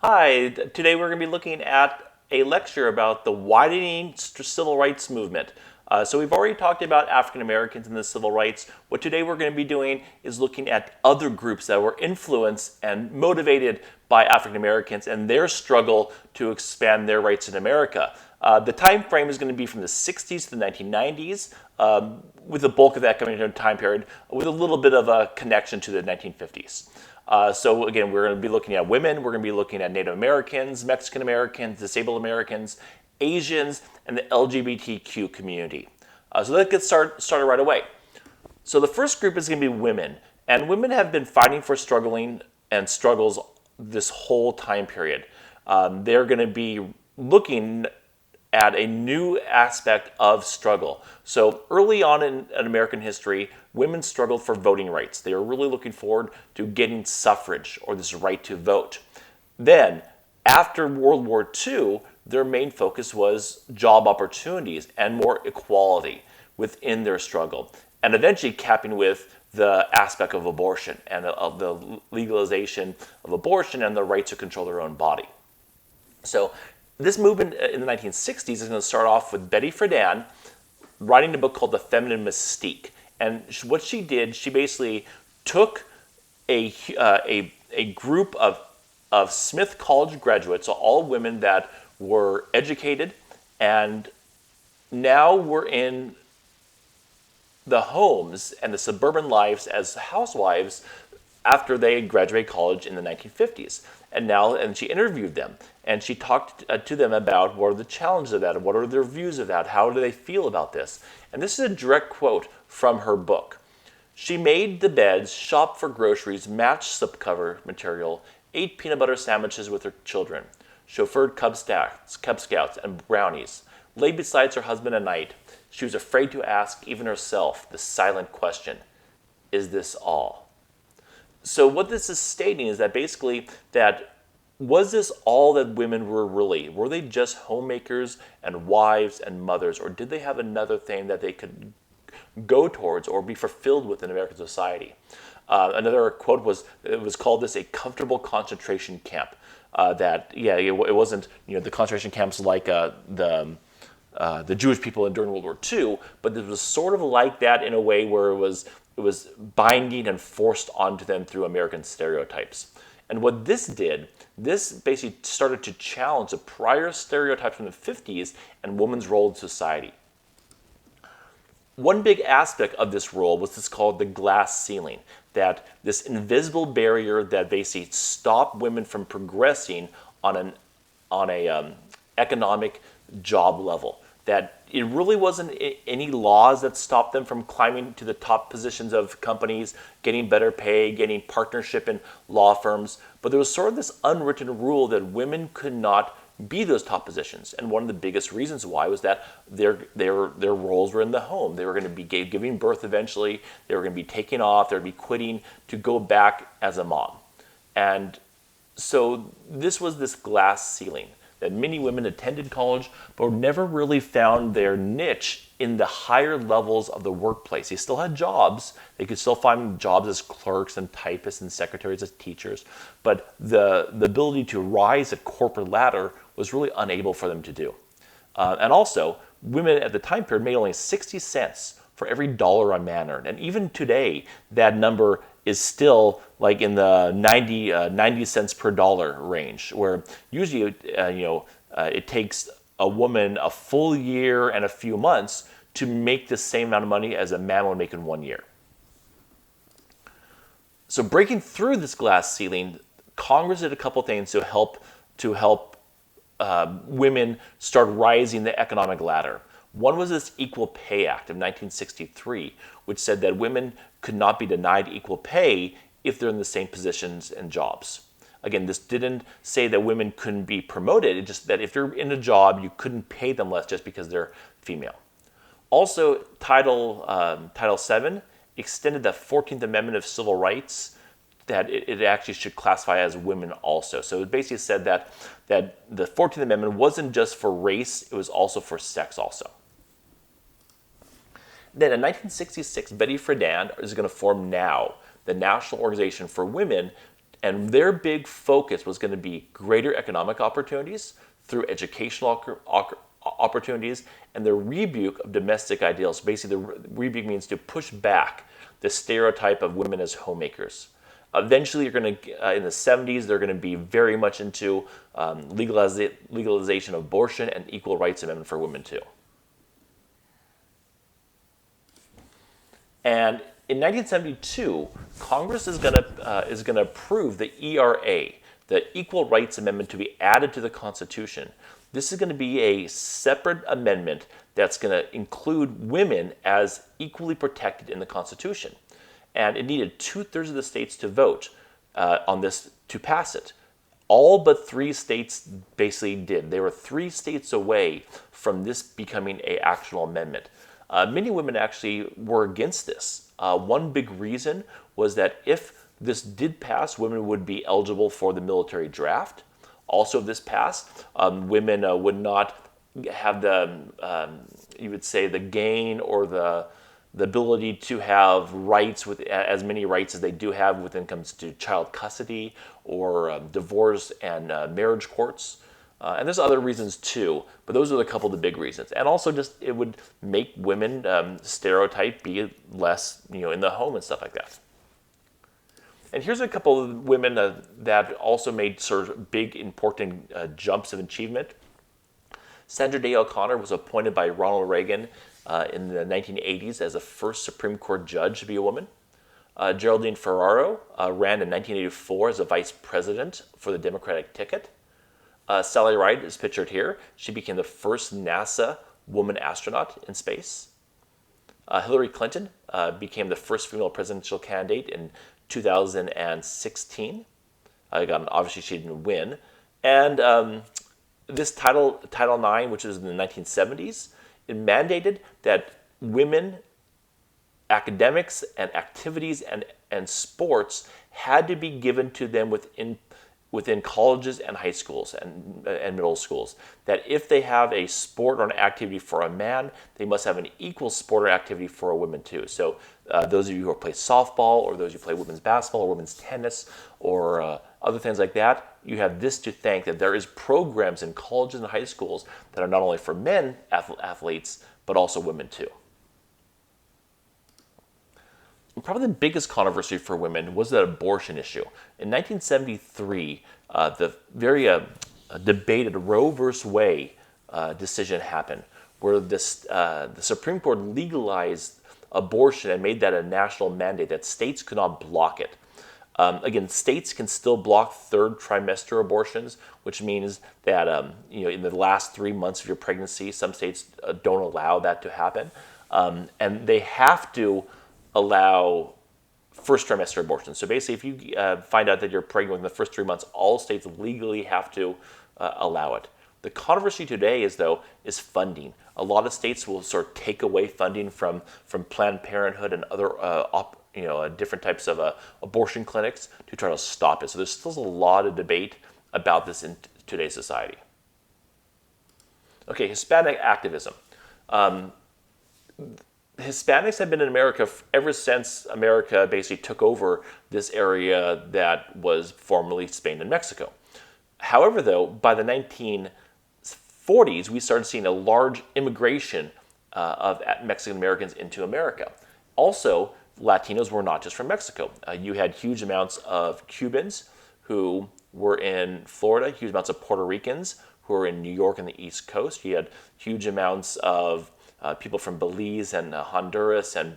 Hi, today we're going to be looking at a lecture about the widening civil rights movement. So we've already talked about African Americans and the civil rights. What today we're going to be doing is looking at other groups that were influenced and motivated by African Americans and their struggle to expand their rights in America. The time frame is going to be from the 60s to the 1990s, with the bulk of that coming into a time period with a little bit of a connection to the 1950s. So again, we're going to be looking at women, we're going to be looking at Native Americans, Mexican Americans, disabled Americans, Asians, and the LGBTQ community. So let's get started right away. So the first group is going to be women, and women have been fighting for struggles this whole time period. They're going to be looking at a new aspect of struggle. So early on in American history, women struggled for voting rights. They were really looking forward to getting suffrage, or this right to vote. Then, after World War II, their main focus was job opportunities and more equality within their struggle, and eventually capping with the aspect of abortion and of the legalization of abortion and the right to control their own body. So this movement in the 1960s is going to start off with Betty Friedan writing a book called The Feminine Mystique. And what she did, she basically took a group of Smith College graduates, so all women that were educated and now were in the homes and the suburban lives as housewives after they graduated college in the 1950s. And she interviewed them, and she talked to them about what are the challenges of that, and what are their views of that, how do they feel about this. And this is a direct quote from her book. She made the beds, shopped for groceries, matched slipcover material, ate peanut butter sandwiches with her children, chauffeured Cub Scouts and brownies, lay beside her husband at night. She was afraid to ask even herself the silent question, is this all? So what this is stating is that basically that was this all that women were really? Were they just homemakers and wives and mothers, or did they have another thing that they could go towards or be fulfilled with in American society? Another quote was, it was called this a comfortable concentration camp. It wasn't the concentration camps like the Jewish people during World War II, but it was sort of like that in a way where it was binding and forced onto them through American stereotypes. And what this did, this basically started to challenge the prior stereotypes from the 50s and women's role in society. One big aspect of this role was this called the glass ceiling, that this invisible barrier that basically stopped women from progressing on an economic job level. That it really wasn't any laws that stopped them from climbing to the top positions of companies, getting better pay, getting partnership in law firms, but there was sort of this unwritten rule that women could not be those top positions. And one of the biggest reasons why was that their roles were in the home. They were going to be giving birth eventually, they were going to be taking off, they would be quitting to go back as a mom. And so this was this glass ceiling that many women attended college but never really found their niche in the higher levels of the workplace. They still had jobs. They could still find jobs as clerks and typists and secretaries, as teachers, but the ability to rise a corporate ladder was really unable for them to do. And also, women at the time period made only 60 cents for every dollar a man earned. And even today, that number is still like in the 90 cents per dollar range, where usually it takes a woman a full year and a few months to make the same amount of money as a man would make in 1 year. So breaking through this glass ceiling, Congress did a couple things to help women start rising the economic ladder. One was this Equal Pay Act of 1963, which said that women could not be denied equal pay if they're in the same positions and jobs. Again, this didn't say that women couldn't be promoted, it's just that if you're in a job, you couldn't pay them less just because they're female. Also, Title VII extended the 14th Amendment of Civil Rights, that it actually should classify as women also. So it basically said that the 14th Amendment wasn't just for race, it was also for sex also. Then in 1966, Betty Friedan is going to form NOW, the National Organization for Women, And their big focus was going to be greater economic opportunities through educational opportunities and the rebuke of domestic ideals. Basically, the rebuke means to push back the stereotype of women as homemakers. Eventually, you're going to, in the 70s, they're going to be very much into legalization of abortion and equal rights amendment for women too. And in 1972, Congress is going to approve the ERA, the Equal Rights Amendment, to be added to the Constitution. This is going to be a separate amendment that's going to include women as equally protected in the Constitution. And it needed 2/3 of the states to vote on this to pass it. All but 3 states basically did. They were 3 states away from this becoming an actual amendment. Many women actually were against this. One big reason was that if this did pass, women would be eligible for the military draft. Also, if this passed, women would not have the, you would say, the gain or the ability to have rights with as many rights as they do have when it comes to child custody or divorce and marriage courts. And there's other reasons too, but those are a couple of the big reasons. And also just it would make women stereotype be less, in the home and stuff like that. And here's a couple of women that also made sort of big, important jumps of achievement. Sandra Day O'Connor was appointed by Ronald Reagan in the 1980s as the first Supreme Court judge to be a woman. Geraldine Ferraro ran in 1984 as a vice president for the Democratic ticket. Sally Ride is pictured here. She became the first NASA woman astronaut in space. Hillary Clinton became the first female presidential candidate in 2016. Obviously, she didn't win. And this Title IX, which was in the 1970s, it mandated that women, academics and activities and sports had to be given to them within colleges and high schools and middle schools. That if they have a sport or an activity for a man, they must have an equal sport or activity for a woman too. So those of you who play softball, or those who play women's basketball or women's tennis or other things like that, you have this to thank, that there is programs in colleges and high schools that are not only for men athletes, but also women too. And probably the biggest controversy for women was the abortion issue. In 1973, the very debated Roe v. Wade decision happened, where the Supreme Court legalized abortion and made that a national mandate that states could not block it. Again, states can still block third trimester abortions, which means that in the last 3 months of your pregnancy, some states don't allow that to happen, and they have to allow first trimester abortions. So basically, if you find out that you're pregnant within the first 3 months, all states legally have to allow it. The controversy today is funding. A lot of states will sort of take away funding from Planned Parenthood and other different types of abortion clinics to try to stop it. So there's still a lot of debate about this in today's society. Okay, Hispanic activism. Hispanics have been in America ever since America basically took over this area that was formerly Spain and Mexico. However, though, by the 1940s, we started seeing a large immigration of Mexican Americans into America. Also, Latinos were not just from Mexico. You had huge amounts of Cubans who were in Florida, huge amounts of Puerto Ricans who were in New York and the East Coast. You had huge amounts of people from Belize and Honduras and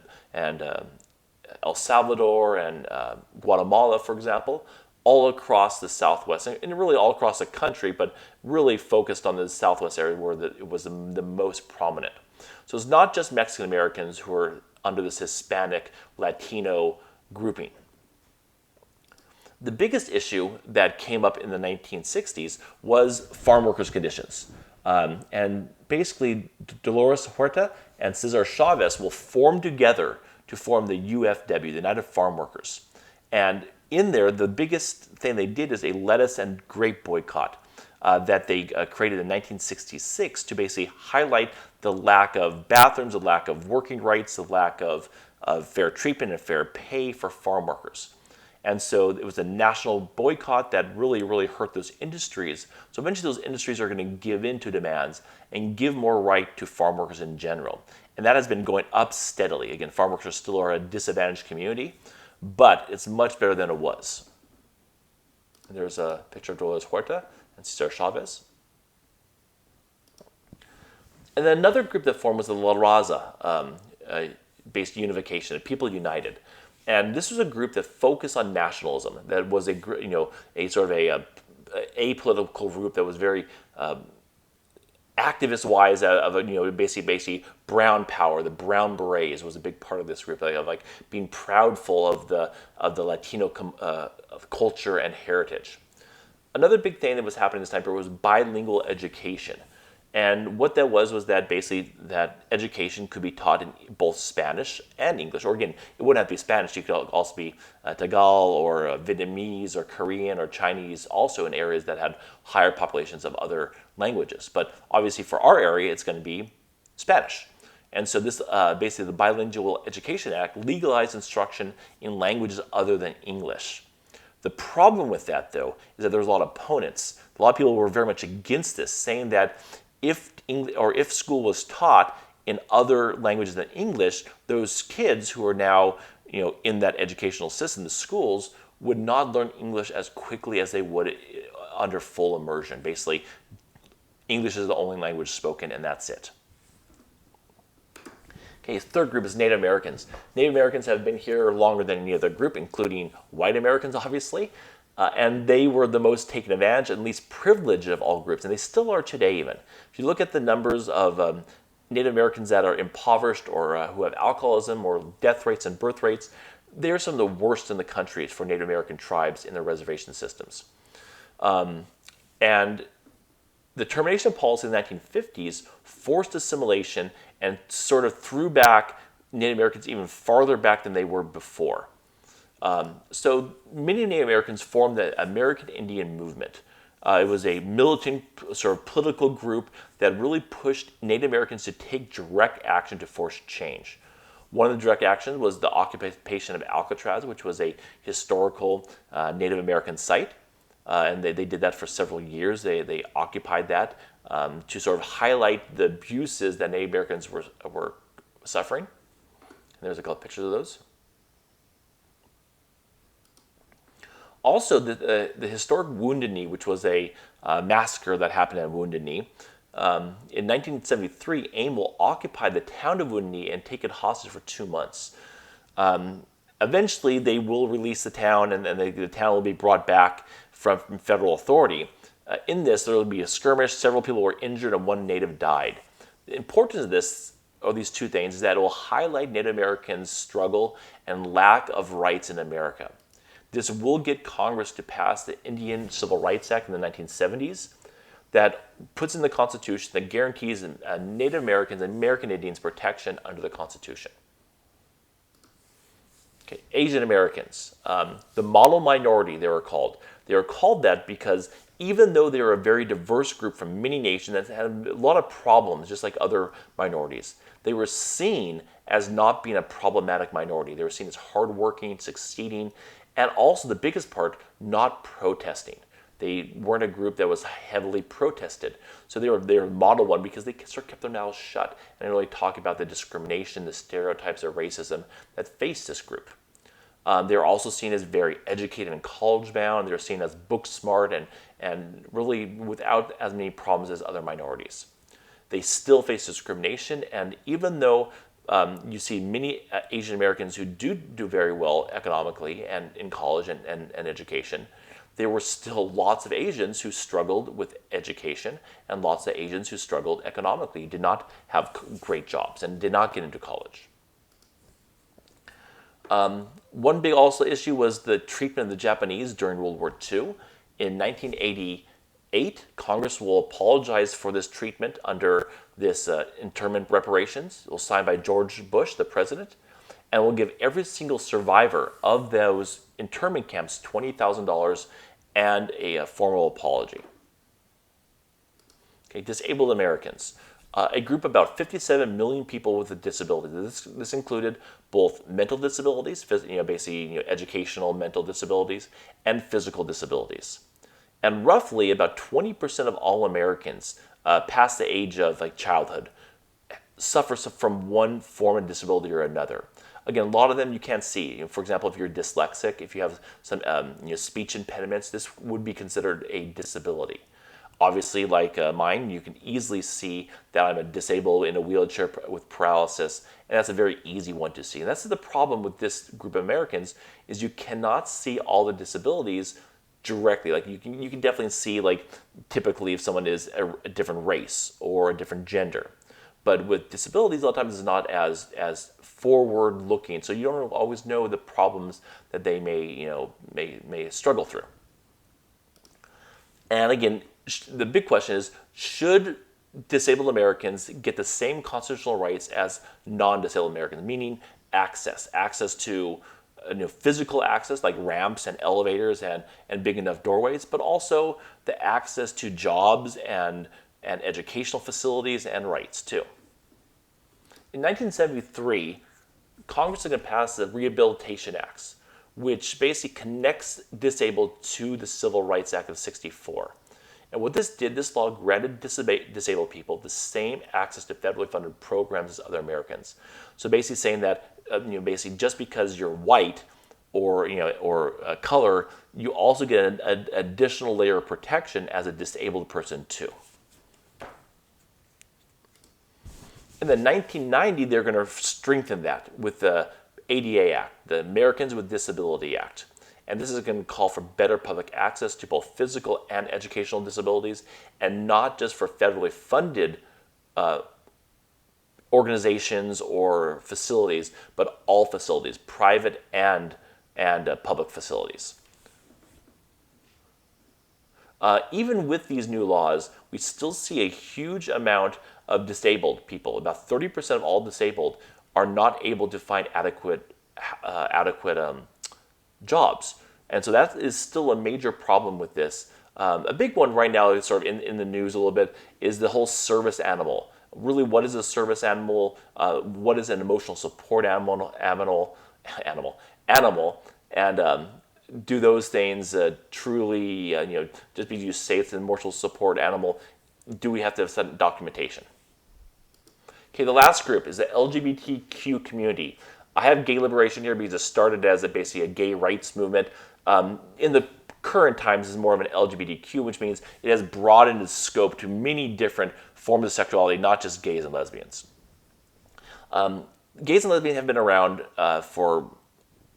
El Salvador and Guatemala, for example, all across the Southwest, and really all across the country, but really focused on the Southwest area where it was the most prominent. So it's not just Mexican Americans who are under this Hispanic Latino grouping. The biggest issue that came up in the 1960s was farm workers' conditions. And basically, Dolores Huerta and Cesar Chavez will form together to form the UFW, the United Farm Workers. And in there, the biggest thing they did is a lettuce and grape boycott that they created in 1966 to basically highlight the lack of bathrooms, the lack of working rights, the lack of fair treatment and fair pay for farm workers. And so it was a national boycott that really, really hurt those industries. So eventually those industries are going to give in to demands and give more right to farm workers in general. And that has been going up steadily. Again, farm workers still are a disadvantaged community, but it's much better than it was. And there's a picture of Dolores Huerta and Cesar Chavez. And then another group that formed was the La Raza based unification, People United. And this was a group that focused on nationalism. That was a sort of a apolitical group that was very activist-wise of basically brown power. The brown berets was a big part of this group, like being proudful of the Latino of culture and heritage. Another big thing that was happening this time period was bilingual education. And what that was that basically that education could be taught in both Spanish and English. Or again, it wouldn't have to be Spanish. It could also be Tagal or Vietnamese or Korean or Chinese, also in areas that had higher populations of other languages. But obviously for our area, it's going to be Spanish. And so this basically the Bilingual Education Act legalized instruction in languages other than English. The problem with that, though, is that there was a lot of opponents. A lot of people were very much against this, saying that if school was taught in other languages than English, those kids who are now in that educational system, the schools, would not learn English as quickly as they would under full immersion. Basically, English is the only language spoken, and that's it. Okay, third group is Native Americans. Native Americans have been here longer than any other group, including white Americans, obviously. And they were the most taken advantage and least privileged of all groups, and they still are today even. If you look at the numbers of Native Americans that are impoverished or who have alcoholism or death rates and birth rates, they're some of the worst in the country for Native American tribes in their reservation systems. And the termination policy in the 1950s forced assimilation and sort of threw back Native Americans even farther back than they were before. So many Native Americans formed the American Indian movement. It was a militant sort of political group that really pushed Native Americans to take direct action to force change. One of the direct actions was the occupation of Alcatraz, which was a historical Native American site. And they did that for several years. They occupied that to sort of highlight the abuses that Native Americans were suffering. And there's a couple of pictures of those. Also, the historic Wounded Knee, which was a massacre that happened at Wounded Knee. In 1973, AIM will occupy the town of Wounded Knee and take it hostage for 2 months. Eventually, they will release the town, and the town will be brought back from federal authority. In this, there will be a skirmish. Several people were injured, and one native died. The importance of these two things is that it will highlight Native Americans' struggle and lack of rights in America. This will get Congress to pass the Indian Civil Rights Act in the 1970s that puts in the Constitution that guarantees Native Americans and American Indians protection under the Constitution. Okay, Asian Americans, the model minority they were called. They were called that because even though they were a very diverse group from many nations that had a lot of problems, just like other minorities, they were seen as not being a problematic minority. They were seen as hardworking, succeeding, and also the biggest part, not protesting. They weren't a group that was heavily protested. So they were model one because they sort of kept their mouths shut and didn't really talk about the discrimination, the stereotypes of racism that faced this group. They were also seen as very educated and college bound. They were seen as book smart and really without as many problems as other minorities. They still face discrimination, and even though you see many Asian Americans who do very well economically and in college and education, there were still lots of Asians who struggled with education and lots of Asians who struggled economically, did not have great jobs and did not get into college. One big also issue was the treatment of the Japanese during World War II. In 1988, Congress will apologize for this treatment under this internment reparations. It was signed by George Bush, the president, and will give every single survivor of those internment camps $20,000 and a formal apology. Okay, disabled Americans. a group of about 57 million people with a disability. This included both mental disabilities, basically educational mental disabilities, and physical disabilities. And roughly about 20% of all Americans past the age of childhood suffers from one form of disability or another. Again, a lot of them you can't see. For example, if you're dyslexic, if you have some speech impediments, this would be considered a disability. Obviously, like mine, you can easily see that I'm a disabled in a wheelchair with paralysis, and that's a very easy one to see. And that's the problem with this group of Americans, is you cannot see all the disabilities directly. Like you can definitely see, typically if someone is a different race or a different gender. But with disabilities, a lot of times it's not as forward looking, so you don't always know the problems that they may struggle through. And again, the big question is, should disabled Americans get the same constitutional rights as non-disabled Americans, meaning access to physical access like ramps and elevators and big enough doorways, but also the access to jobs and educational facilities and rights too. In 1973, Congress is going to pass the Rehabilitation Acts, which basically connects disabled to the Civil Rights Act of '64. And what this did, this law granted disabled people the same access to federally funded programs as other Americans. So basically saying that, basically just because you're white or color, you also get an additional layer of protection as a disabled person too. And then 1990, they're going to strengthen that with the ADA Act, the Americans with Disability Act. And this is going to call for better public access to both physical and educational disabilities, and not just for federally funded organizations or facilities, but all facilities, private and public facilities. Even with these new laws, we still see a huge amount of disabled people. About 30% of all disabled are not able to find adequate jobs. And so that is still a major problem with this. A big one right now is sort of in the news a little bit is the whole service animal. Really, what is a service animal? What is an emotional support animal? And do those things truly, just because you say it's an emotional support animal, do we have to have some documentation? Okay, the last group is the LGBTQ community. I have gay liberation here because it started as basically a gay rights movement. In the current times, it's more of an LGBTQ, which means it has broadened its scope to many different forms of sexuality, not just gays and lesbians. Gays and lesbians have been around for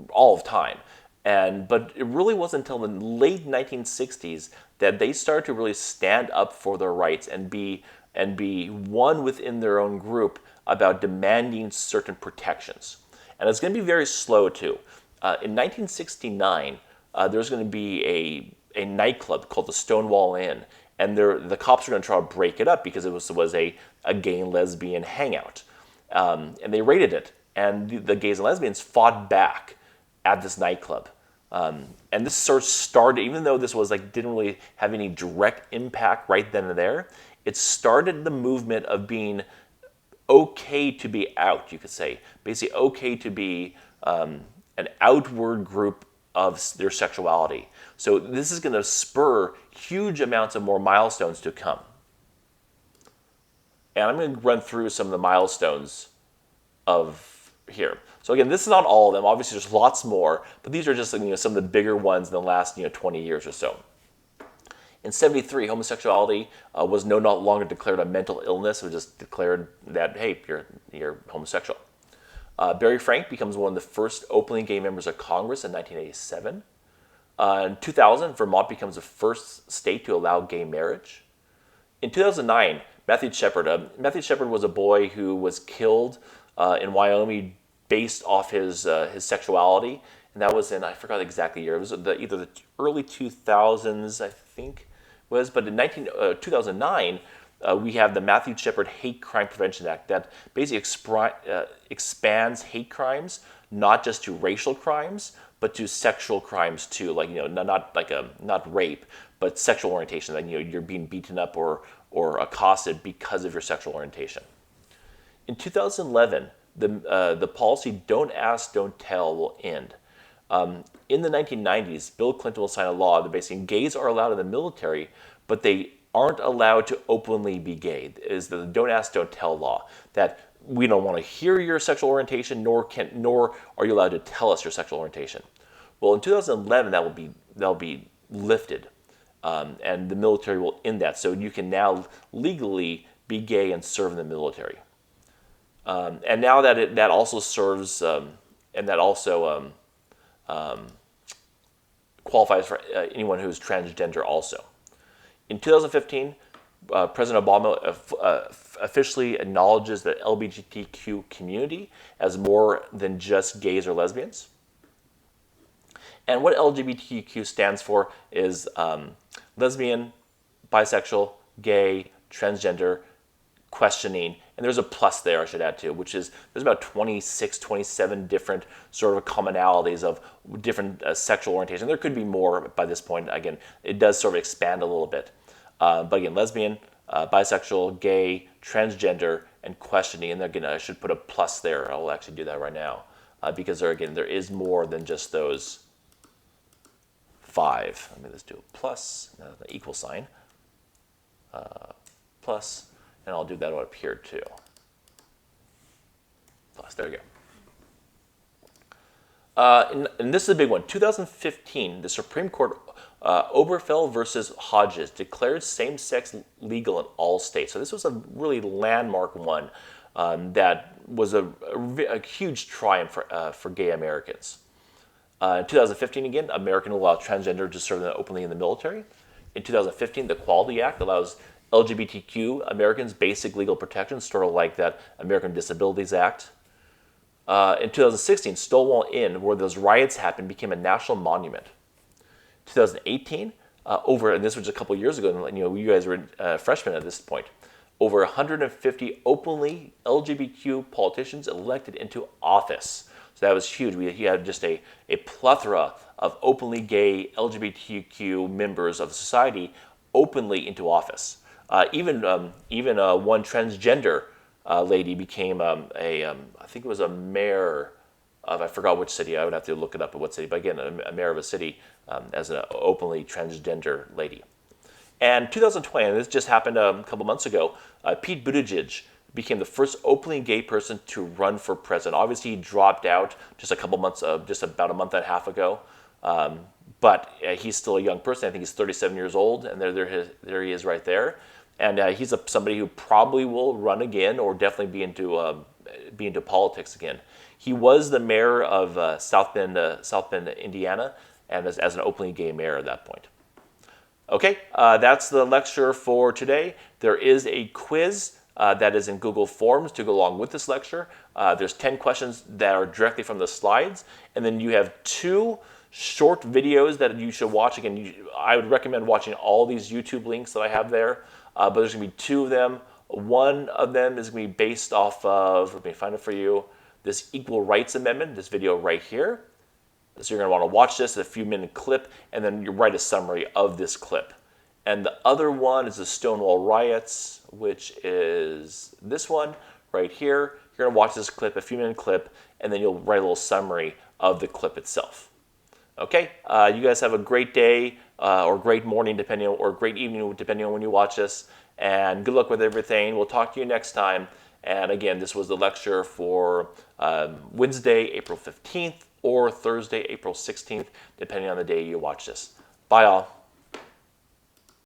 all of time, but it really wasn't until the late 1960s that they started to really stand up for their rights and be one within their own group about demanding certain protections. And it's going to be very slow too. In 1969, there's going to be a nightclub called the Stonewall Inn, and the cops are going to try to break it up because it was a gay and lesbian hangout. And they raided it, and the gays and lesbians fought back at this nightclub. And this sort of started, even though this was didn't really have any direct impact right then and there, it started the movement of being okay to be out, you could say. Basically okay to be an outward group of their sexuality. So this is going to spur huge amounts of more milestones to come. And I'm going to run through some of the milestones of here. So again, this is not all of them. Obviously, there's lots more, but these are just some of the bigger ones in the last 20 years or so. In '73, homosexuality was no longer declared a mental illness. It was just declared that, hey, you're homosexual. Barry Frank becomes one of the first openly gay members of Congress in 1987. In 2000, Vermont becomes the first state to allow gay marriage. In 2009, Matthew Shepard was a boy who was killed in Wyoming based off his sexuality, and that was in, I forgot the exact year. It was either the early 2000s, I think was, but in 2009, we have the Matthew Shepard Hate Crime Prevention Act that basically expands hate crimes not just to racial crimes, but to sexual crimes too, like not rape, but sexual orientation, like you're being beaten up or accosted because of your sexual orientation. In 2011, the policy "Don't Ask, Don't Tell" will end. In the 1990s, Bill Clinton will sign a law that basically gays are allowed in the military, but they aren't allowed to openly be gay. It is the "Don't Ask, Don't Tell" law, that we don't want to hear your sexual orientation, nor are you allowed to tell us your sexual orientation. Well, in 2011, that'll be lifted, and the military will end that. So you can now legally be gay and serve in the military. And now that also serves, and that also qualifies for anyone who's transgender also. In 2015, President Obama officially acknowledges the LBGTQ community as more than just gays or lesbians. And what LGBTQ stands for is lesbian, bisexual, gay, transgender, questioning, and there's a plus there I should add too, which is there's about 26, 27 different sort of commonalities of different sexual orientation. There could be more by this point. Again, it does sort of expand a little bit. But again, lesbian, bisexual, gay, transgender, and questioning. And again, I should put a plus there. I'll actually do that right now because there is more than just those 5. Let me just do a plus, the equal sign, plus, and I'll do that up here too. Plus, there we go. And this is a big one. 2015, the Supreme Court, Obergefell versus Hodges, declared same-sex legal in all states. So this was a really landmark one that was a huge triumph for gay Americans. In 2015, again, American will allow transgender to serve openly in the military. In 2015, the Equality Act allows LGBTQ Americans basic legal protections, sort of like that American Disabilities Act. In 2016, Stonewall Inn, where those riots happened, became a national monument. 2018, and this was a couple years ago, and you guys were freshmen at this point, over 150 openly LGBTQ politicians elected into office. So that was huge. We had just a plethora of openly gay LGBTQ members of society openly into office. Even one transgender lady became I think it was a mayor of, I forgot which city, I would have to look it up at what city, but again, a mayor of a city as an openly transgender lady. And 2020, and this just happened a couple months ago, Pete Buttigieg became the first openly gay person to run for president. Obviously, he dropped out just about a month and a half ago. But he's still a young person. I think he's 37 years old, and there he is right there. And he's somebody who probably will run again, or definitely be into politics again. He was the mayor of South Bend, Indiana, and as an openly gay mayor at that point. Okay, that's the lecture for today. There is a quiz that is in Google Forms to go along with this lecture. There's 10 questions that are directly from the slides, and then you have 2 short videos that you should watch. Again, I would recommend watching all these YouTube links that I have there, but there's going to be 2 of them. One of them is going to be based off of, let me find it for you, this Equal Rights Amendment, this video right here. So you're going to want to watch this, a few-minute clip, and then you write a summary of this clip. And the other one is the Stonewall Riots, which is this one right here. You're going to watch this clip, a few-minute clip, and then you'll write a little summary of the clip itself. Okay, you guys have a great day or great morning, or great evening, depending on when you watch this. And good luck with everything. We'll talk to you next time. And again, this was the lecture for Wednesday, April 15th, or Thursday, April 16th, depending on the day you watch this. Bye, all.